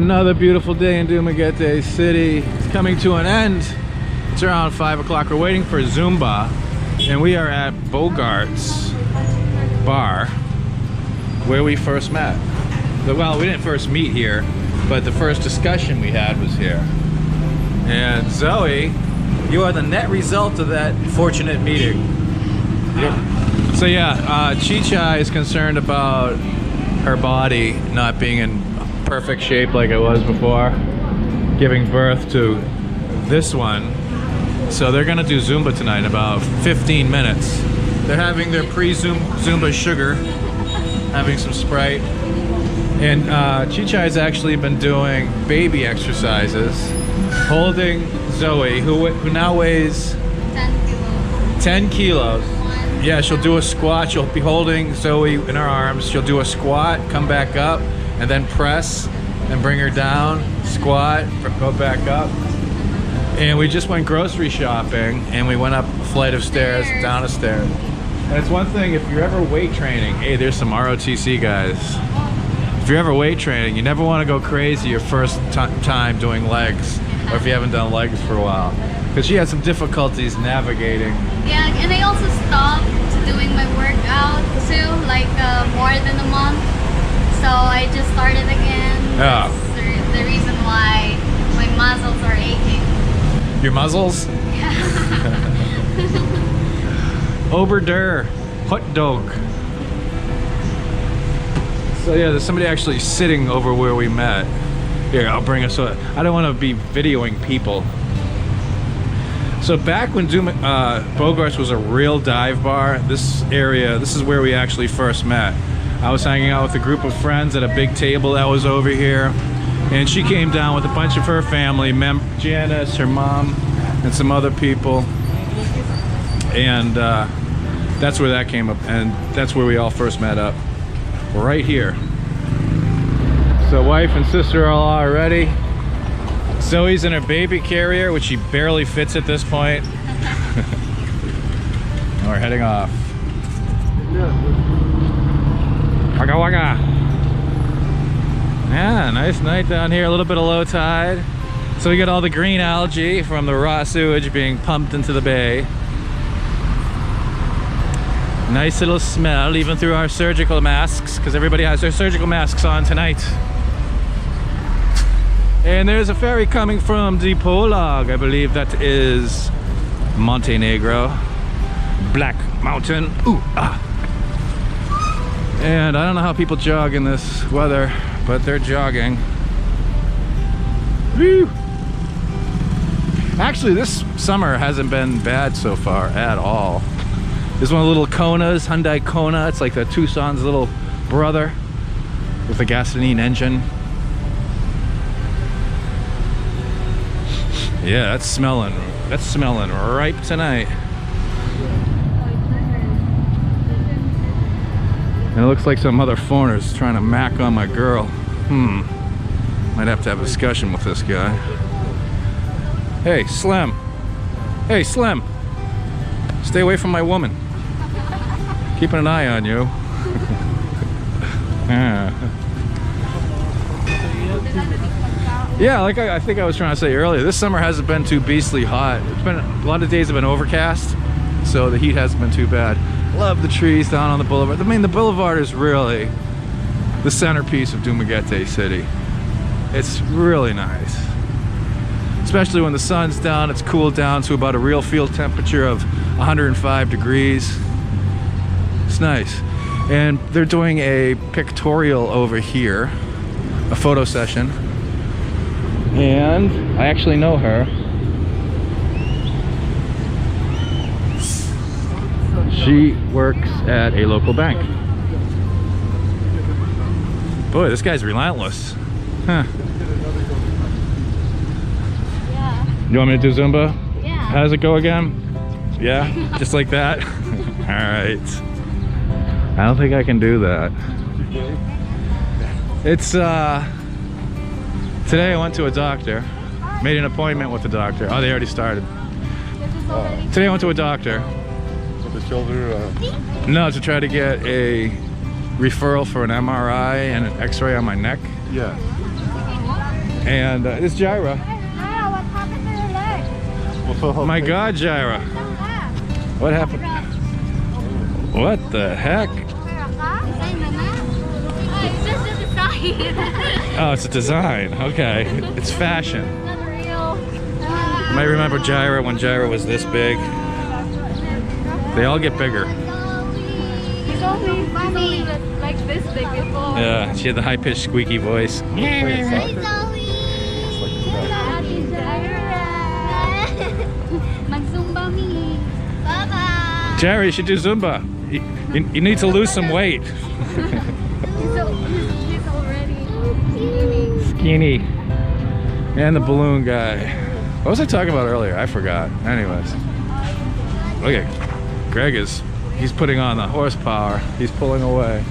Another beautiful day in Dumaguete City. It's coming to an end. It's around 5 o'clock. We're waiting for Zumba, and we are at Bogart's bar, where we first met. Well, we didn't first meet here, but the first discussion we had was here. And Zoe, you are the net result of that fortunate meeting. So yeah, Chichay is concerned about her body not being in perfect shape like it was before, giving birth to this one. So they're gonna do Zumba tonight in about 15 minutes. They're having their pre-Zumba sugar, having some Sprite. And Chichai's actually been doing baby exercises, holding Zoe, who now weighs 10 kilos. Yeah, she'll do a squat. She'll be holding Zoe in her arms. She'll do a squat, come back up, and then press and bring her down, squat, go back up. And we just went grocery shopping, and we went up a flight of stairs, down a stair. And it's one thing, if you're ever weight training, hey, there's some ROTC guys. If you're ever weight training, you never want to go crazy your first time doing legs, or if you haven't done legs for a while. Because she had some difficulties navigating. Yeah, and I also stopped doing my workout too, like more than a month. So I just started again. Yeah. That's the reason why my muscles are aching. Your muzzles? Yeah. Oberder, hot dog. So yeah, there's somebody actually sitting over where we met. Here, I'll bring us. I don't want to be videoing people. So back when Bogart's was a real dive bar, this is where we actually first met. I was hanging out with a group of friends at a big table that was over here, and she came down with a bunch of her family, Janice, her mom, and some other people, and that's where that came up, and that's where we all first met up, right here. So wife and sister are all already. Zoe's in her baby carrier, which she barely fits at this point. And we're heading off. Waka waka. Yeah, nice night down here, a little bit of low tide. So we got all the green algae from the raw sewage being pumped into the bay. Nice little smell, even through our surgical masks, because everybody has their surgical masks on tonight. And there's a ferry coming from Dipolog. I believe that is Montenegro. Black Mountain. Ooh, ah. And I don't know how people jog in this weather, but they're jogging. Woo! Actually, this summer hasn't been bad so far at all. There's one of the little Konas, Hyundai Kona. It's like the Tucson's little brother with a gasoline engine. Yeah, that's smelling ripe tonight. And it looks like some other foreigners trying to mack on my girl. Might have to have a discussion with this guy. Hey, Slim. Hey, Slim. Stay away from my woman. Keeping an eye on you. Yeah, like I think I was trying to say earlier, this summer hasn't been too beastly hot. It's been a lot of days have been overcast, so the heat hasn't been too bad. Love the trees down on the boulevard. I mean, the boulevard is really the centerpiece of Dumaguete City. It's really nice. Especially when the sun's down, it's cooled down to about a real field temperature of 105 degrees. It's nice. And they're doing a pictorial over here, a photo session. And I actually know her. She works at a local bank. Boy, this guy's relentless. Huh. Yeah. You want me to do Zumba? Yeah. How does it go again? Yeah? Just like that? Alright. I don't think I can do that. It's today I went to a doctor. Made an appointment with the doctor. Oh, they already started. Today I went to a doctor. For the shoulder? No, to try to get a referral for an MRI and an X-ray on my neck. Yeah. And it's Jaira. Wow, what happened to your leg? My God, Jaira. What happened? What the heck? It's just a design. Oh, it's a design. Okay. It's fashion. Not real. You might remember Jaira when Jaira was this big. They all get bigger. He's only like this big before. Yeah, she had the high-pitched squeaky voice. Mag-Zumba me. Bye-bye. Jaira, you should do Zumba. You need to lose some weight. He's already skinny. Skinny. And the balloon guy. What was I talking about earlier? I forgot. Anyways. Look at Greg he's putting on the horsepower. He's pulling away.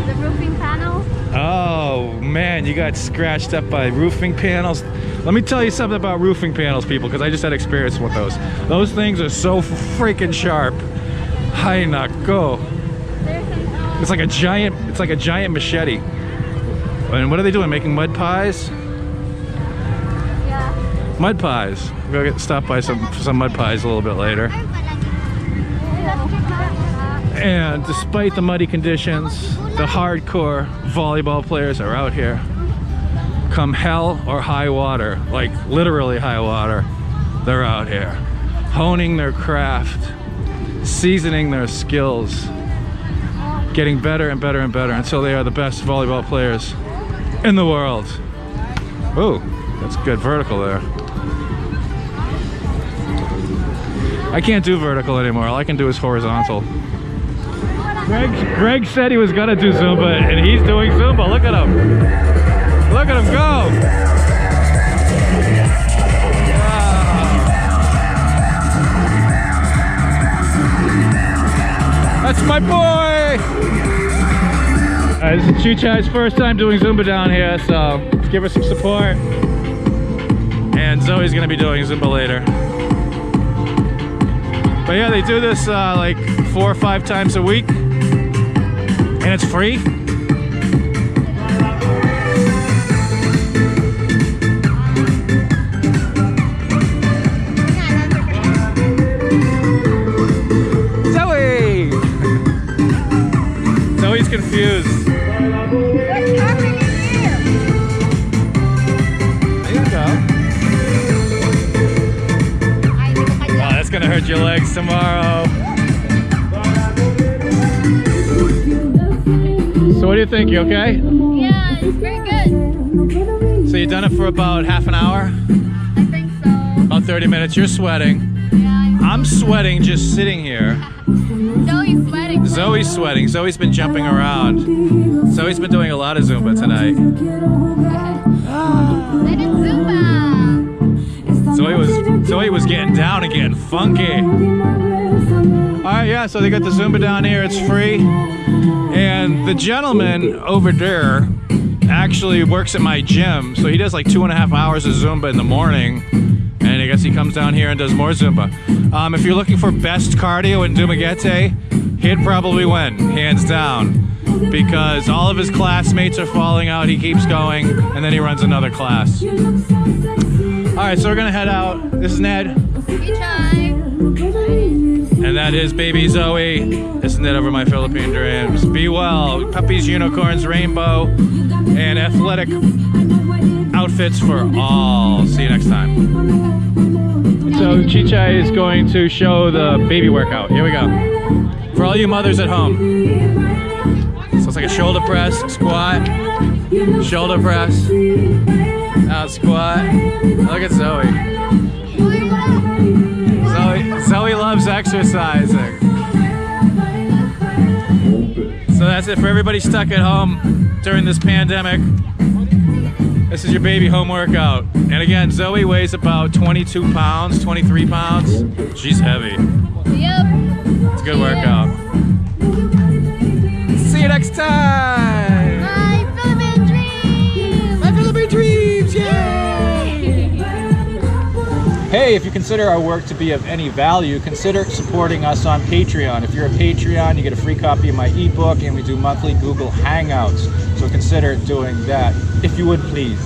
The roofing panel. Oh man, you got scratched up by roofing panels. Let me tell you something about roofing panels, people, because I just had experience with those. Those things are so freaking sharp. Hi go. It's like a giant machete. And what are they doing? Making mud pies? Yeah. Mud pies. We'll get stopped by some mud pies a little bit later. And despite the muddy conditions, the hardcore volleyball players are out here. Come hell or high water, like literally high water, they're out here. Honing their craft, seasoning their skills, getting better and better and better until they are the best volleyball players in the world. Ooh, that's good vertical there. I can't do vertical anymore. All I can do is horizontal. Greg said he was gonna do Zumba, and he's doing Zumba. Look at him. Look at him go. Wow. That's my boy. This is Chichai's first time doing Zumba down here, so let's give her some support. And Zoe's gonna be doing Zumba later. But yeah, they do this like 4 or 5 times a week. And it's free. Zoe! Zoe's confused. What's happening here? There you go. Oh, that's gonna hurt your legs tomorrow. So what do you think? You okay? Yeah, it's very good. So you've done it for about half an hour? I think so. About 30 minutes. You're sweating. Yeah, I'm sweating just sitting here. Zoe's sweating. Zoe's sweating. Zoe's been jumping around. Zoe's been doing a lot of Zumba tonight. I did Zumba. Zoe was getting down and getting funky. Alright, yeah, so they got the Zumba down here. It's free. And the gentleman over there actually works at my gym, so he does like 2.5 hours of Zumba in the morning, and I guess he comes down here and does more Zumba. If you're looking for best cardio in Dumaguete, he'd probably win, hands down, because all of his classmates are falling out. He keeps going, and then he runs another class. Alright, so we're gonna head out. This is Ned. Chichai. And that is baby Zoe. Isn't it over my Philippine dreams? Be well. Puppies, unicorns, rainbow, and athletic outfits for all. See you next time. So Chichai is going to show the baby workout. Here we go. For all you mothers at home. So it's like a shoulder press, squat, shoulder press, out squat. Look at Zoe. Zoe loves exercising. So that's it for everybody stuck at home during this pandemic. This is your baby home workout. And again, Zoe weighs about 22 pounds, 23 pounds. She's heavy. Yep. It's a good workout. See you next time. My Philippine dreams. My Philippine dreams, yay! Hey, if you consider our work to be of any value, consider supporting us on Patreon. If you're a Patreon, you get a free copy of my ebook, and we do monthly Google Hangouts. So consider doing that, if you would please.